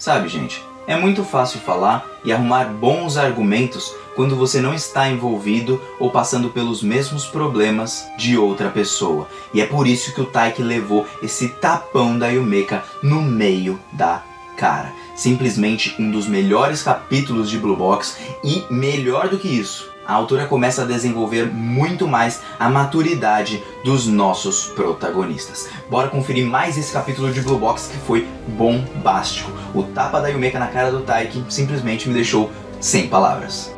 Sabe, gente, é muito fácil falar e arrumar bons argumentos quando você não está envolvido ou passando pelos mesmos problemas de outra pessoa. E é por isso que o Taiki levou esse tapão da Yumeka no meio da cara. Simplesmente um dos melhores capítulos de Blue Box e, melhor do que isso, a autora começa a desenvolver muito mais a maturidade dos nossos protagonistas. Bora conferir mais esse capítulo de Blue Box que foi bombástico. O tapa da Yumeka na cara do Taiki simplesmente me deixou sem palavras.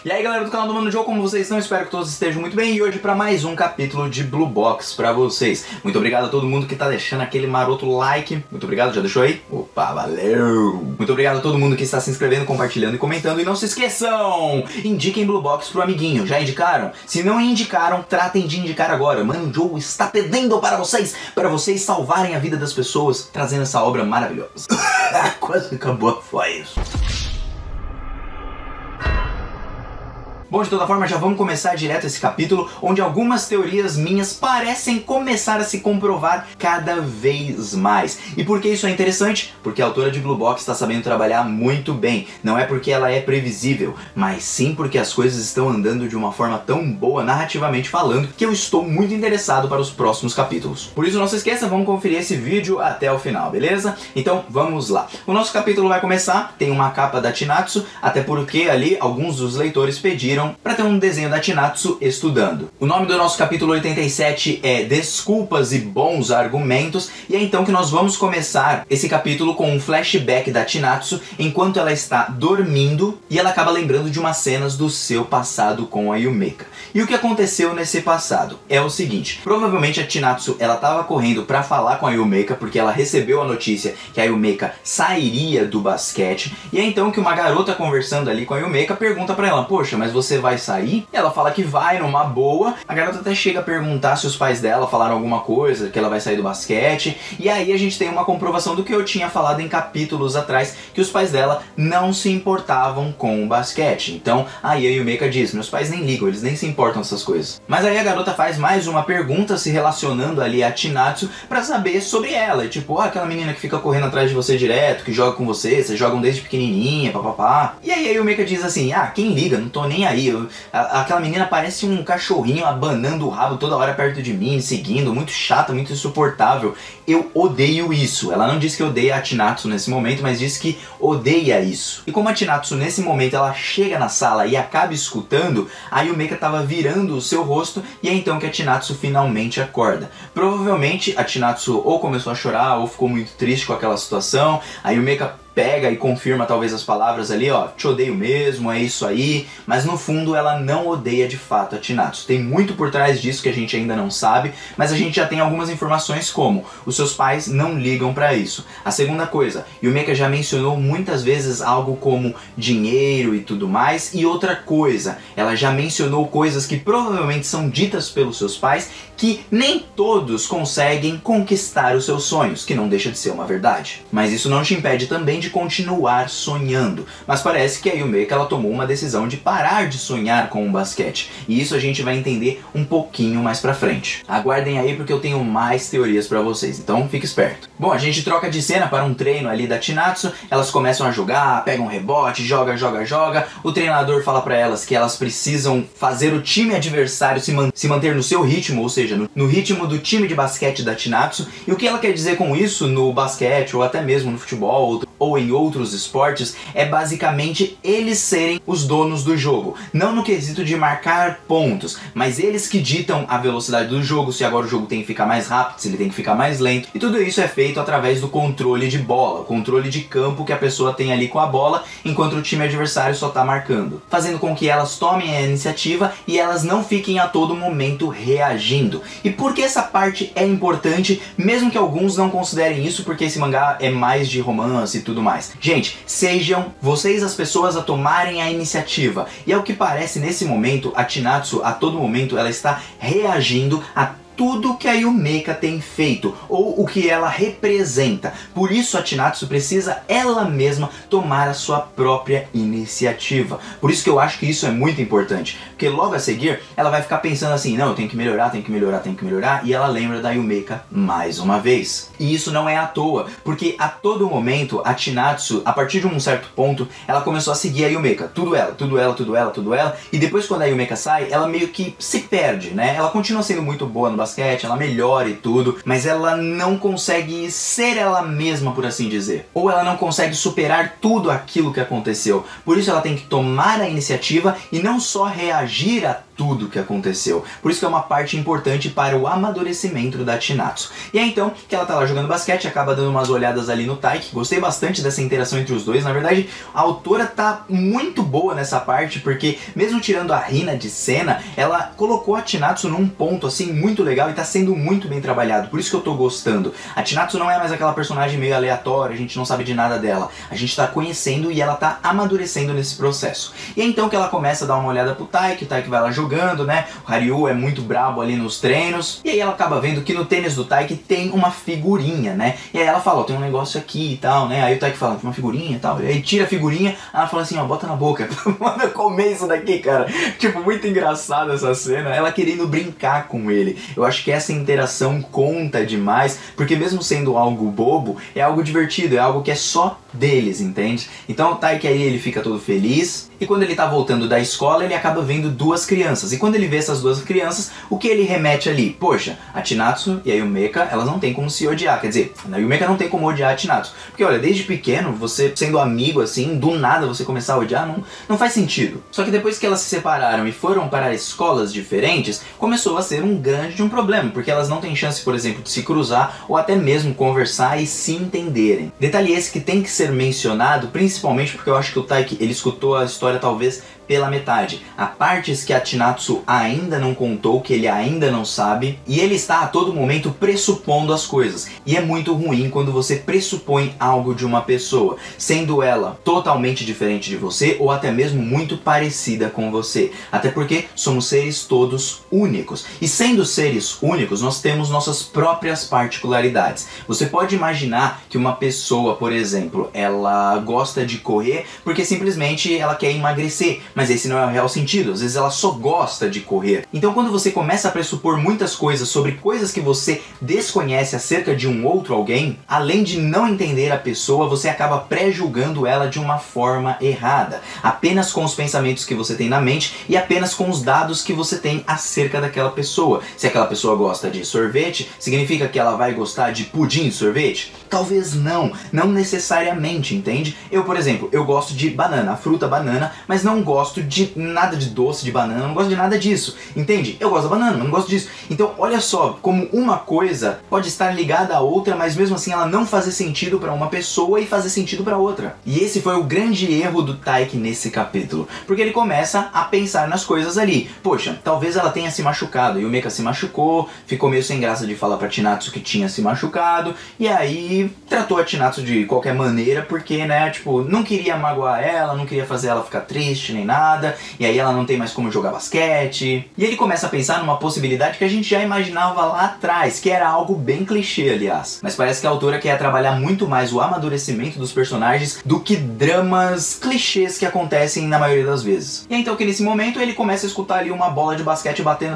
E aí galera do canal do Mano Joe, como vocês estão? Espero que todos estejam muito bem. E hoje para mais um capítulo de Blue Box para vocês. Muito obrigado a todo mundo que tá deixando aquele maroto like. Muito obrigado, já deixou aí? Opa, valeu! Muito obrigado a todo mundo que está se inscrevendo, compartilhando e comentando. E não se esqueçam, indiquem Blue Box pro amiguinho. Já indicaram? Se não indicaram, tratem de indicar agora. Mano Joe está pedindo para vocês salvarem a vida das pessoas, trazendo essa obra maravilhosa. Quase acabou a voz. Bom, de toda forma, já vamos começar direto esse capítulo, onde algumas teorias minhas parecem começar a se comprovar cada vez mais. E por que isso é interessante? Porque a autora de Blue Box está sabendo trabalhar muito bem. Não é porque ela é previsível, mas sim porque as coisas estão andando de uma forma tão boa, narrativamente falando, que eu estou muito interessado para os próximos capítulos. Por isso, não se esqueça, vamos conferir esse vídeo até o final, beleza? Então, vamos lá. O nosso capítulo vai começar, tem uma capa da Chinatsu, até porque ali alguns dos leitores pediram para ter um desenho da Chinatsu estudando. O nome do nosso capítulo 87 é Desculpas e Bons Argumentos, e é então que nós vamos começar esse capítulo com um flashback da Chinatsu enquanto ela está dormindo e ela acaba lembrando de umas cenas do seu passado com a Yumeka. E o que aconteceu nesse passado é o seguinte: provavelmente a Chinatsu ela estava correndo para falar com a Yumeka porque ela recebeu a notícia que a Yumeka sairia do basquete, e é então que uma garota conversando ali com a Yumeka pergunta para ela: poxa, mas você vai sair? Ela fala que vai, numa boa. A garota até chega a perguntar se os pais dela falaram alguma coisa, que ela vai sair do basquete. E aí a gente tem uma comprovação do que eu tinha falado em capítulos atrás, que os pais dela não se importavam com o basquete. Então aí a Yumeka diz: meus pais nem ligam, eles nem se importam com essas coisas. Mas aí a garota faz mais uma pergunta se relacionando ali a Chinatsu pra saber sobre ela. Tipo, aquela menina que fica correndo atrás de você direto, que joga com você, vocês jogam desde pequenininha, papapá. E aí a Yumeka diz assim: quem liga, não tô nem aí. Aquela menina parece um cachorrinho abanando o rabo toda hora perto de mim, me seguindo, muito chata, muito insuportável. Eu odeio isso. Ela não disse que odeia a Chinatsu nesse momento, mas disse que odeia isso. E como a Chinatsu nesse momento ela chega na sala e acaba escutando, a Yumeka tava virando o seu rosto, e é então que a Chinatsu finalmente acorda. Provavelmente a Chinatsu ou começou a chorar ou ficou muito triste com aquela situação. A Yumeka pega e confirma talvez as palavras ali, ó, te odeio mesmo, é isso aí, mas no fundo ela não odeia de fato a Chinatsu. Tem muito por trás disso que a gente ainda não sabe, mas a gente já tem algumas informações como os seus pais não ligam pra isso. A segunda coisa, Yumeka já mencionou muitas vezes algo como dinheiro e tudo mais, e outra coisa, ela já mencionou coisas que provavelmente são ditas pelos seus pais, que nem todos conseguem conquistar os seus sonhos, que não deixa de ser uma verdade. Mas isso não te impede também de continuar sonhando. Mas parece que a Yumeka ela tomou uma decisão de parar de sonhar com o basquete. E isso a gente vai entender um pouquinho mais pra frente. Aguardem aí porque eu tenho mais teorias pra vocês, então fique esperto. Bom, a gente troca de cena para um treino ali da Chinatsu. Elas começam a jogar, pegam um rebote, joga. O treinador fala pra elas que elas precisam fazer o time adversário se manter no seu ritmo, ou seja, no ritmo do time de basquete da Chinatsu. E o que ela quer dizer com isso no basquete, ou até mesmo no futebol, ou em outros esportes, é basicamente eles serem os donos do jogo. Não no quesito de marcar pontos, mas eles que ditam a velocidade do jogo, se agora o jogo tem que ficar mais rápido, se ele tem que ficar mais lento. E tudo isso é feito através do controle de bola, o controle de campo que a pessoa tem ali com a bola, enquanto o time adversário só tá marcando. Fazendo com que elas tomem a iniciativa e elas não fiquem a todo momento reagindo. E por que essa parte é importante, mesmo que alguns não considerem isso, porque esse mangá é mais de romance e tudo mais. Gente, sejam vocês as pessoas a tomarem a iniciativa. E ao que parece nesse momento, a Chinatsu a todo momento ela está reagindo a tudo que a Yumeka tem feito, ou o que ela representa. Por isso a Chinatsu precisa ela mesma tomar a sua própria iniciativa. Por isso que eu acho que isso é muito importante, porque logo a seguir ela vai ficar pensando assim, não, eu tenho que melhorar, tenho que melhorar, tenho que melhorar, e ela lembra da Yumeka mais uma vez. E isso não é à toa, porque a todo momento a Chinatsu, a partir de um certo ponto, ela começou a seguir a Yumeka, tudo ela, tudo ela, tudo ela, tudo ela, e depois quando a Yumeka sai, ela meio que se perde, né? Ela continua sendo muito boa no basquete, ela melhora e tudo, mas ela não consegue ser ela mesma, por assim dizer. Ou ela não consegue superar tudo aquilo que aconteceu. Por isso ela tem que tomar a iniciativa e não só reagir a tudo que aconteceu. Por isso que é uma parte importante para o amadurecimento da Chinatsu. E é então que ela tá lá jogando basquete, acaba dando umas olhadas ali no Taiki. Gostei bastante dessa interação entre os dois. Na verdade, a autora tá muito boa nessa parte, porque mesmo tirando a Hina de cena, ela colocou a Chinatsu num ponto assim muito legal e tá sendo muito bem trabalhado. Por isso que eu tô gostando. A Chinatsu não é mais aquela personagem meio aleatória, a gente não sabe de nada dela. A gente tá conhecendo e ela tá amadurecendo nesse processo. E é então que ela começa a dar uma olhada pro Taiki, o Taiki vai lá jogando, né? O Haryu é muito brabo ali nos treinos. E aí ela acaba vendo que no tênis do Taiki tem uma figurinha, né? E aí ela fala, ó, tem um negócio aqui e tal, né? Aí o Taiki fala, tem uma figurinha e tal. E aí tira a figurinha, ela fala assim, ó, bota na boca. Manda comer isso daqui, cara. Tipo, muito engraçado essa cena. Ela querendo brincar com ele. Eu acho que essa interação conta demais, porque mesmo sendo algo bobo, é algo divertido, é algo que é só deles, entende? Então o Taiki aí, ele fica todo feliz. E quando ele tá voltando da escola, ele acaba vendo duas crianças. E quando ele vê essas duas crianças, o que ele remete ali? Poxa, a Chinatsu e a Yumeka, elas não tem como se odiar. Quer dizer, a Yumeka não tem como odiar a Chinatsu. Porque olha, desde pequeno, você sendo amigo assim, do nada você começar a odiar, não faz sentido. Só que depois que elas se separaram e foram para escolas diferentes, começou a ser um grande problema. Porque elas não têm chance, por exemplo, de se cruzar ou até mesmo conversar e se entenderem. Detalhe esse que tem que ser mencionado, principalmente porque eu acho que o Taiki, ele escutou a história talvez pela metade. Há partes que a Chinatsu ainda não contou, que ele ainda não sabe, e ele está a todo momento pressupondo as coisas. E é muito ruim quando você pressupõe algo de uma pessoa, sendo ela totalmente diferente de você ou até mesmo muito parecida com você. Até porque somos seres todos únicos. E sendo seres únicos, nós temos nossas próprias particularidades. Você pode imaginar que uma pessoa, por exemplo, ela gosta de correr porque simplesmente ela quer emagrecer. Mas esse não é o real sentido, às vezes ela só gosta de correr. Então quando você começa a pressupor muitas coisas sobre coisas que você desconhece acerca de um outro alguém, além de não entender a pessoa, você acaba pré-julgando ela de uma forma errada, apenas com os pensamentos que você tem na mente e apenas com os dados que você tem acerca daquela pessoa. Se aquela pessoa gosta de sorvete, significa que ela vai gostar de pudim de sorvete? Talvez não necessariamente, entende? Eu, por exemplo, eu gosto de banana, a fruta banana, mas não gosto de nada de doce de banana, não gosto de nada disso, entende? Eu gosto da banana, mas não gosto disso. Então olha só, como uma coisa pode estar ligada à outra, mas mesmo assim ela não fazer sentido para uma pessoa e fazer sentido para outra. E esse foi o grande erro do Taiki nesse capítulo, porque ele começa a pensar nas coisas ali. Poxa, talvez ela tenha se machucado, e o Yumeka se machucou, ficou meio sem graça de falar pra Chinatsu que tinha se machucado, e aí tratou a Chinatsu de qualquer maneira, porque, né, tipo, não queria magoar ela, não queria fazer ela ficar triste, nem nada, e aí ela não tem mais como jogar basquete. E ele começa a pensar numa possibilidade que a gente já imaginava lá atrás, que era algo bem clichê, aliás. Mas parece que a autora quer trabalhar muito mais o amadurecimento dos personagens do que dramas clichês que acontecem na maioria das vezes. E é então que nesse momento ele começa a escutar ali uma bola de basquete batendo,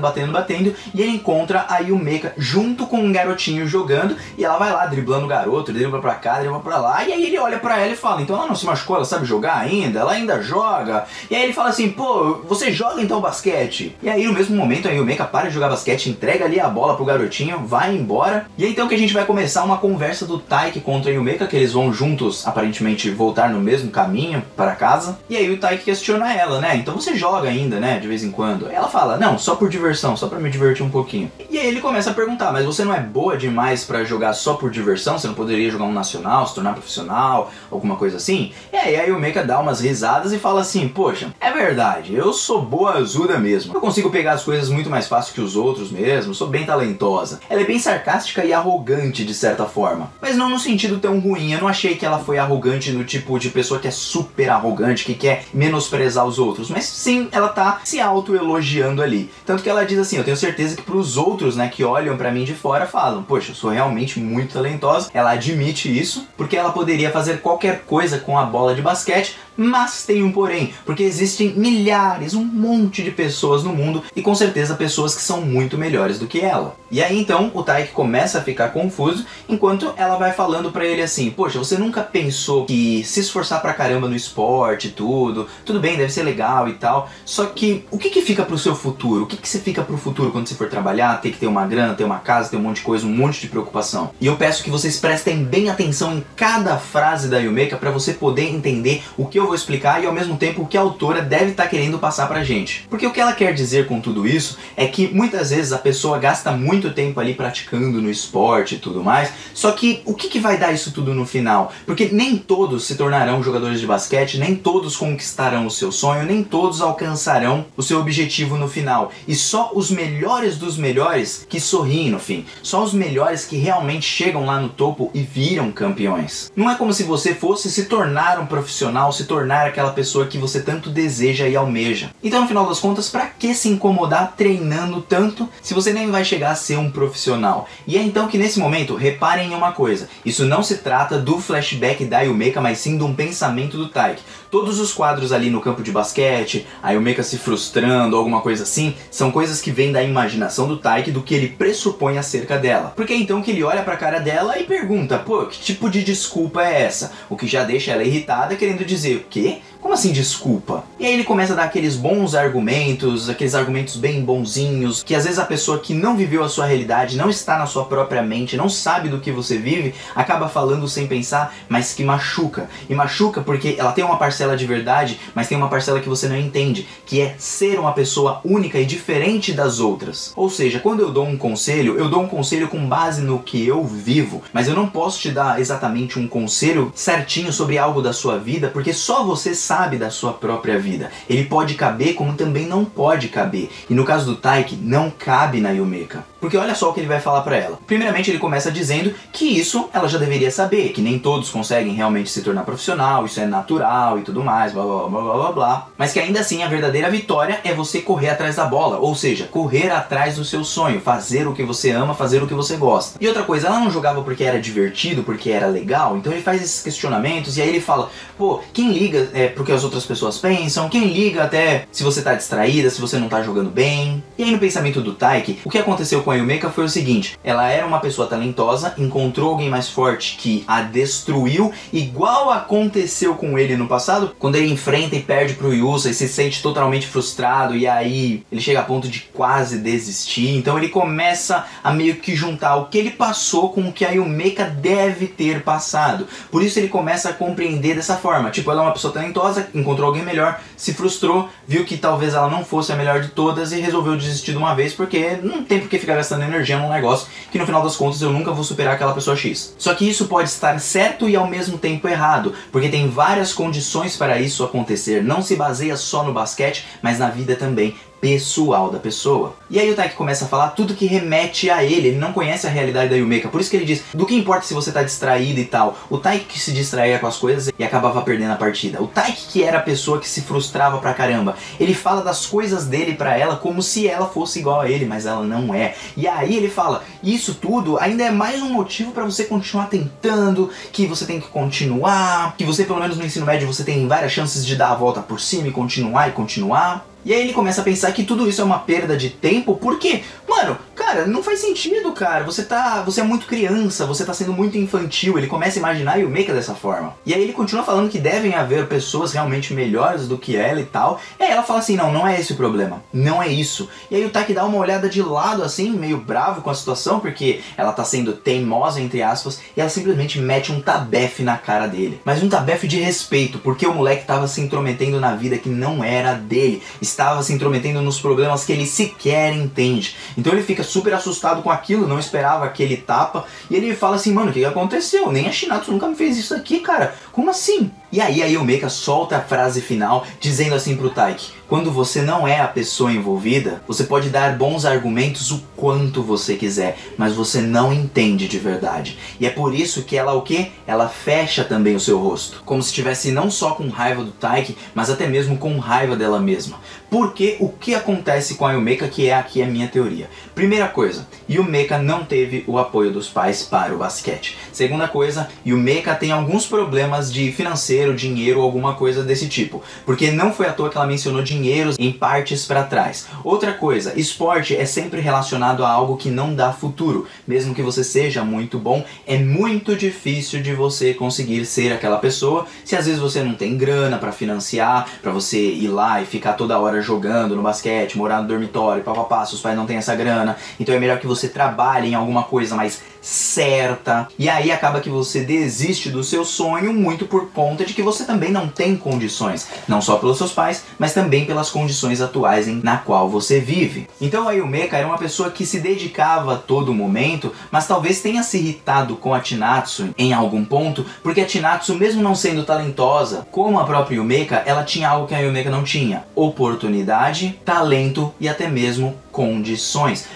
e ele encontra a Yumeka junto com um garotinho jogando, e ela vai lá driblando o garoto, dribla pra cá, dribla pra lá, e aí ele olha pra ela e fala, então ela não se machucou, ela sabe jogar ainda? Ela ainda joga? E aí ele fala assim, pô, você joga então basquete? E aí no mesmo momento a Yumeka para de jogar basquete, entrega ali a bola pro garotinho, vai embora. E é então que a gente vai começar uma conversa do Taiki contra a Yumeka, que eles vão juntos, aparentemente, voltar no mesmo caminho para casa. E aí o Taiki questiona ela, né? Então você joga ainda, né? De vez em quando. Ela fala, não, só por diversão, só pra me divertir um pouquinho. E aí ele começa a perguntar, mas você não é boa demais pra jogar só por diversão? Você não poderia jogar um nacional, se tornar profissional, alguma coisa assim? E aí a Yumeka dá umas risadas e fala assim, poxa, É verdade, eu sou boazuda mesmo. Eu consigo pegar as coisas muito mais fácil que os outros mesmo, sou bem talentosa. Ela é bem sarcástica e arrogante de certa forma, mas não no sentido tão ruim. Eu não achei que ela foi arrogante no tipo de pessoa que é super arrogante, que quer menosprezar os outros, mas sim, ela tá se autoelogiando ali. Tanto que ela diz assim, eu tenho certeza que pros outros, né, que olham pra mim de fora, falam, poxa, eu sou realmente muito talentosa. Ela admite isso, porque ela poderia fazer qualquer coisa com a bola de basquete, mas tem um porém, porque existem milhares, um monte de pessoas no mundo e com certeza pessoas que são muito melhores do que ela. E aí então o Taiki começa a ficar confuso enquanto ela vai falando pra ele assim, poxa, você nunca pensou que se esforçar pra caramba no esporte, tudo bem, deve ser legal e tal, só que o que fica pro seu futuro? O que você fica pro futuro quando você for trabalhar, ter que ter uma grana, ter uma casa, ter um monte de coisa, um monte de preocupação? E eu peço que vocês prestem bem atenção em cada frase da Yumeka pra você poder entender o que eu vou explicar e ao mesmo tempo o que a autora deve estar querendo passar pra gente. Porque o que ela quer dizer com tudo isso é que muitas vezes a pessoa gasta muito tempo ali praticando no esporte e tudo mais, só que o que vai dar isso tudo no final? Porque nem todos se tornarão jogadores de basquete, nem todos conquistarão o seu sonho, nem todos alcançarão o seu objetivo no final. E só os melhores dos melhores que sorriem no fim. Só os melhores que realmente chegam lá no topo e viram campeões. Não é como se você fosse se tornar um profissional, se tornar aquela pessoa que você tanto deseja e almeja. Então, no final das contas, pra que se incomodar treinando tanto se você nem vai chegar a ser um profissional? E é então que nesse momento, reparem em uma coisa, isso não se trata do flashback da Yumeka, mas sim de um pensamento do Taiki. Todos os quadros ali no campo de basquete, a Yumeka se frustrando, alguma coisa assim, são coisas que vêm da imaginação do Taiki, do que ele pressupõe acerca dela. Porque é então que ele olha pra cara dela e pergunta, pô, que tipo de desculpa é essa? O que já deixa ela irritada, querendo dizer, o quê? Como assim desculpa? E aí ele começa a dar aqueles bons argumentos, aqueles argumentos bem bonzinhos, que às vezes a pessoa que não viveu a sua realidade, não está na sua própria mente, não sabe do que você vive, acaba falando sem pensar, mas que machuca. E machuca porque ela tem uma parcela de verdade, mas tem uma parcela que você não entende, que é ser uma pessoa única e diferente das outras. Ou seja, quando eu dou um conselho, eu dou um conselho com base no que eu vivo, mas eu não posso te dar exatamente um conselho certinho sobre algo da sua vida, porque só você sabe da sua própria vida. Ele pode caber como também não pode caber. E no caso do Taiki, não cabe na Yumeka. Porque olha só o que ele vai falar pra ela. Primeiramente ele começa dizendo que isso ela já deveria saber, que nem todos conseguem realmente se tornar profissional, isso é natural e tudo mais, blá blá blá blá blá blá. Mas que ainda assim a verdadeira vitória é você correr atrás da bola, ou seja, correr atrás do seu sonho, fazer o que você ama, fazer o que você gosta. E outra coisa, ela não jogava porque era divertido, porque era legal, então ele faz esses questionamentos e aí ele fala, pô, quem liga pro que as outras pessoas pensam, quem liga até se você tá distraída, se você não tá jogando bem. E aí no pensamento do Taiki, o que aconteceu com a Yumeka foi o seguinte, ela era uma pessoa talentosa, encontrou alguém mais forte que a destruiu, igual aconteceu com ele no passado, quando ele enfrenta e perde pro Yusa e se sente totalmente frustrado e aí ele chega a ponto de quase desistir. Então ele começa a meio que juntar o que ele passou com o que a Yumeka deve ter passado. Por isso ele começa a compreender dessa forma, tipo, ela é uma pessoa talentosa, encontrou alguém melhor, se frustrou, viu que talvez ela não fosse a melhor de todas e resolveu desistir de uma vez porque não tem por que ficar gastando energia num negócio que no final das contas eu nunca vou superar aquela pessoa X. Só que isso pode estar certo e ao mesmo tempo errado, porque tem várias condições para isso acontecer, não se baseia só no basquete, mas na vida também pessoal da pessoa. E aí o Taiki começa a falar tudo que remete a ele não conhece a realidade da Yumeka, por isso que ele diz, do que importa se você tá distraído e tal. O Taiki que se distraía com as coisas e acabava perdendo a partida. O Taiki que era a pessoa que se frustrava pra caramba. Ele fala das coisas dele pra ela como se ela fosse igual a ele, mas ela não é. E aí ele fala, isso tudo ainda é mais um motivo pra você continuar tentando, que você tem que continuar, que você pelo menos no ensino médio você tem várias chances de dar a volta por cima e continuar e continuar. E aí ele começa a pensar que tudo isso é uma perda de tempo, porque, mano, cara, não faz sentido, cara, você é muito criança, você tá sendo muito infantil. Ele começa a imaginar a Yumeka dessa forma. E aí ele continua falando que devem haver pessoas realmente melhores do que ela e tal. E aí ela fala assim, não é esse o problema, não é isso. E aí o Taiki dá uma olhada de lado assim, meio bravo com a situação, porque ela tá sendo teimosa, entre aspas, e ela simplesmente mete um tabefe na cara dele. Mas um tabefe de respeito, porque o moleque tava se intrometendo na vida que não era dele, estava se intrometendo nos problemas que ele sequer entende. Então ele fica super assustado com aquilo, não esperava aquele tapa, e ele fala assim, mano, o que aconteceu? Nem a Shinatsu nunca me fez isso aqui, cara, como assim? E aí a Yumeka solta a frase final dizendo assim pro Taiki: quando você não é a pessoa envolvida, você pode dar bons argumentos o quanto você quiser, mas você não entende de verdade. E é por isso que ela o quê? Ela fecha também o seu rosto, como se estivesse não só com raiva do Taiki, mas até mesmo com raiva dela mesma. Porque o que acontece com a Yumeka, que é aqui a minha teoria? Primeira coisa, Yumeka não teve o apoio dos pais para o basquete. Segunda coisa, Yumeka tem alguns problemas de financeiro, dinheiro, alguma coisa desse tipo. Porque não foi à toa que ela mencionou dinheiros em partes para trás. Outra coisa, esporte é sempre relacionado a algo que não dá futuro. Mesmo que você seja muito bom, é muito difícil de você conseguir ser aquela pessoa se às vezes você não tem grana para financiar, para você ir lá e ficar toda hora jogando no basquete, morar no dormitório, papapá, seus pais não têm essa grana. Então é melhor que você trabalhe em alguma coisa mais certa. E aí acaba que você desiste do seu sonho muito por conta de que você também não tem condições. Não só pelos seus pais, mas também pelas condições atuais na qual você vive. Então a Yumeka era uma pessoa que se dedicava a todo momento, mas talvez tenha se irritado com a Chinatsu em algum ponto, porque a Chinatsu, mesmo não sendo talentosa, como a própria Yumeka, ela tinha algo que a Yumeka não tinha: oportunidade, talento e até mesmo condições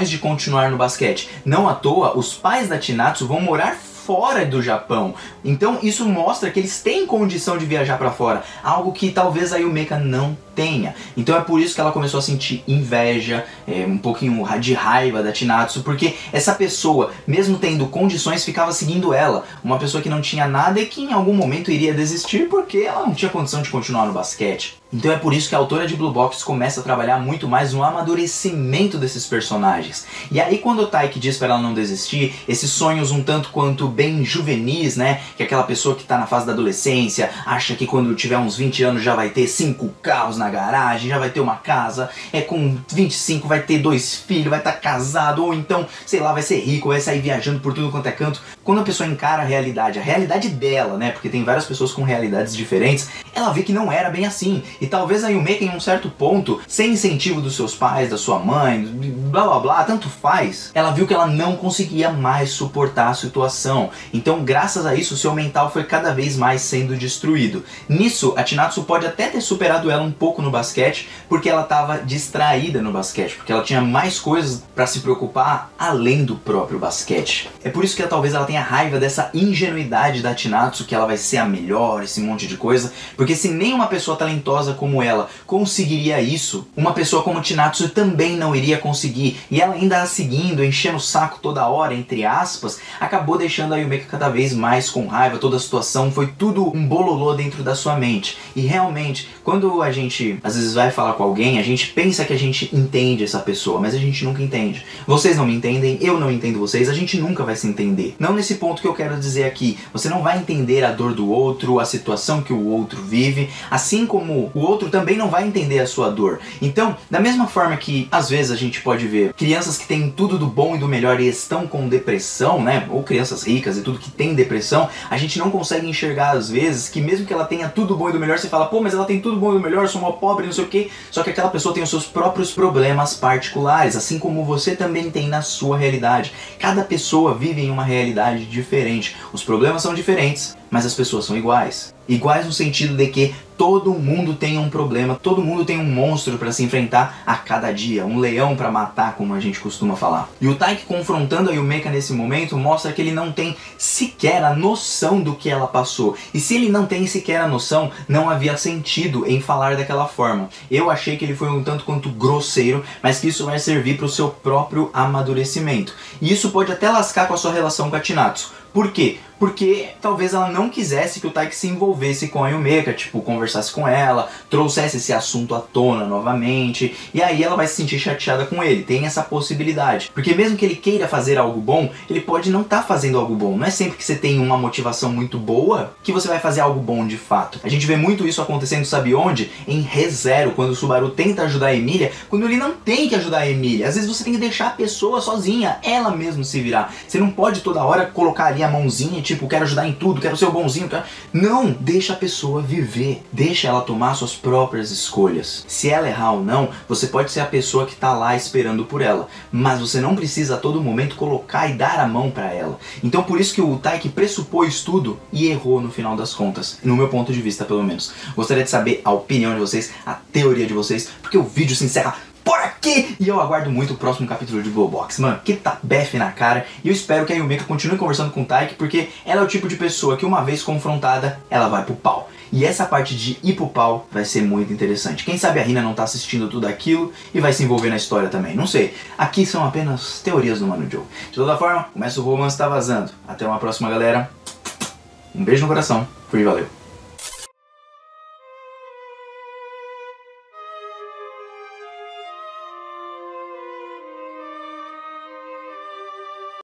de continuar no basquete. Não à toa, os pais da Chinatsu vão morar fora do Japão. Então isso mostra que eles têm condição de viajar para fora, algo que talvez a Yumeka não tenha. Então é por isso que ela começou a sentir inveja, um pouquinho de raiva da Chinatsu, porque essa pessoa, mesmo tendo condições, ficava seguindo ela. Uma pessoa que não tinha nada e que em algum momento iria desistir porque ela não tinha condição de continuar no basquete. Então é por isso que a autora de Blue Box começa a trabalhar muito mais no amadurecimento desses personagens. E aí quando o Taiki diz para ela não desistir, esses sonhos um tanto quanto bem juvenis, né? Que é aquela pessoa que está na fase da adolescência, acha que quando tiver uns 20 anos já vai ter 5 carros na garagem, já vai ter uma casa, com 25 vai ter 2 filhos, vai estar casado, ou então, sei lá, vai ser rico, vai sair viajando por tudo quanto é canto. Quando a pessoa encara a realidade dela, né? Porque tem várias pessoas com realidades diferentes, ela vê que não era bem assim. E talvez a Yumeka, em um certo ponto, sem incentivo dos seus pais, da sua mãe, blá blá blá, tanto faz, ela viu que ela não conseguia mais suportar a situação. Então, graças a isso, o seu mental foi cada vez mais sendo destruído. Nisso, a Chinatsu pode até ter superado ela um pouco no basquete, porque ela estava distraída no basquete, porque ela tinha mais coisas para se preocupar além do próprio basquete. É por isso que talvez ela tenha raiva dessa ingenuidade da Chinatsu, que ela vai ser a melhor, esse monte de coisa, porque se nem uma pessoa talentosa como ela conseguiria isso, uma pessoa como Chinatsu também não iria conseguir. E ela ainda seguindo, enchendo o saco toda hora, entre aspas, acabou deixando a Yumeka cada vez mais com raiva. Toda a situação foi tudo um bololô dentro da sua mente. E realmente, quando a gente às vezes vai falar com alguém, a gente pensa que a gente entende essa pessoa, mas a gente nunca entende. Vocês não me entendem, eu não entendo vocês, a gente nunca vai se entender. Não nesse ponto que eu quero dizer aqui. Você não vai entender a dor do outro, a situação que o outro vive, assim como o outro também não vai entender a sua dor. Então, da mesma forma que às vezes a gente pode ver crianças que têm tudo do bom e do melhor e estão com depressão, né, ou crianças ricas e tudo que tem depressão, a gente não consegue enxergar às vezes que mesmo que ela tenha tudo bom e do melhor, você fala, pô, mas ela tem tudo bom e do melhor, sou uma pobre, não sei o que, só que aquela pessoa tem os seus próprios problemas particulares, assim como você também tem na sua realidade. Cada pessoa vive em uma realidade diferente, os problemas são diferentes, mas as pessoas são iguais. Iguais no sentido de que todo mundo tem um problema, todo mundo tem um monstro para se enfrentar a cada dia, um leão para matar, como a gente costuma falar. E o Taiki confrontando a Yumeka nesse momento mostra que ele não tem sequer a noção do que ela passou. E se ele não tem sequer a noção, não havia sentido em falar daquela forma. Eu achei que ele foi um tanto quanto grosseiro, mas que isso vai servir para o seu próprio amadurecimento. E isso pode até lascar com a sua relação com a Chinatsu. Por quê? Porque talvez ela não quisesse que o Taiki se envolvesse com a Yumeka, tipo, conversasse com ela, trouxesse esse assunto à tona novamente, e aí ela vai se sentir chateada com ele. Tem essa possibilidade. Porque mesmo que ele queira fazer algo bom, ele pode não estar fazendo algo bom. Não é sempre que você tem uma motivação muito boa que você vai fazer algo bom de fato. A gente vê muito isso acontecendo, sabe onde? Em Re:Zero, quando o Subaru tenta ajudar a Emilia, quando ele não tem que ajudar a Emilia. Às vezes você tem que deixar a pessoa sozinha, ela mesma se virar. Você não pode toda hora colocar ali ali a mãozinha, tipo, quero ajudar em tudo, quero ser o bonzinho, quero... Não, deixa a pessoa viver, deixa ela tomar suas próprias escolhas. Se ela errar ou não, você pode ser a pessoa que tá lá esperando por ela, mas você não precisa a todo momento colocar e dar a mão pra ela. Então por isso que o Taiki pressupôs tudo e errou no final das contas, no meu ponto de vista pelo menos. Gostaria de saber a opinião de vocês, a teoria de vocês, porque o vídeo se encerra por aqui! E eu aguardo muito o próximo capítulo de Blue Box, mano, que tá bef na cara. E eu espero que a Yumeka continue conversando com o Taiki, porque ela é o tipo de pessoa que uma vez confrontada, ela vai pro pau. E essa parte de ir pro pau vai ser muito interessante. Quem sabe a Hina não tá assistindo tudo aquilo e vai se envolver na história também, não sei. Aqui são apenas teorias do Mano Joe. De toda forma, começa o romance tá vazando. Até uma próxima, galera. Um beijo no coração. Fui, valeu.